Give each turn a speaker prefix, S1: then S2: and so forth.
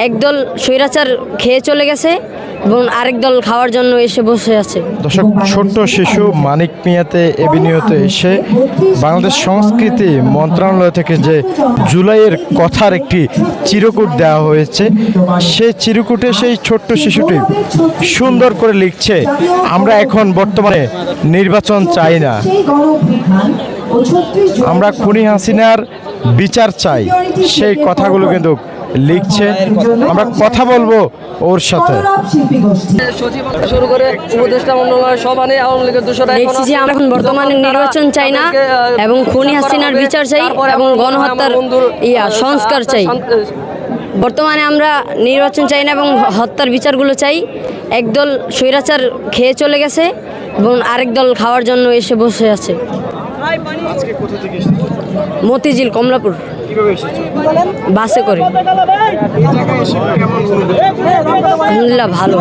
S1: একদল স্বৈরাচার খেয়ে চলে গেছে এবং আরেক দল খাওয়ার জন্য এসে বসে আছে।
S2: দর্শক, ছোট্ট শিশু মানিক মিয়াতে এভিনিউতে এসে বাংলাদেশ সংস্কৃতি মন্ত্রণালয় থেকে যে জুলাইয়ের কথার একটি চিরকুট দেওয়া হয়েছে, সেই চিরকুটে সেই ছোট্ট শিশুটি সুন্দর করে লিখছে, আমরা এখন বর্তমানে নির্বাচন চাই না, আমরা খুনি হাসিনার বিচার চাই। সেই কথাগুলো কিন্তু লিখছে। আমরা কথা বলবো ওর সাথে।
S3: শুরু করে উপদেষ্টা মন্ডলীর সভানে আওয়ামী লীগের দূষণ
S1: দেখছি যে আমরা এখন বর্তমানে নির্বাচন চাই না এবং খুনি হাসিনার বিচার চাই এবং গণহত্যার সংস্কার চাই। বর্তমানে আমরা নির্বাচন চাই না এবং হত্যার বিচারগুলো চাই। একদল স্বৈরাচার খেয়ে চলে গেছে এবং আরেক দল খাওয়ার জন্য এসে বসে আছে। মতিঝিল, কমলাপুর। বাসে করে। আলহামদুলিল্লাহ ভালো।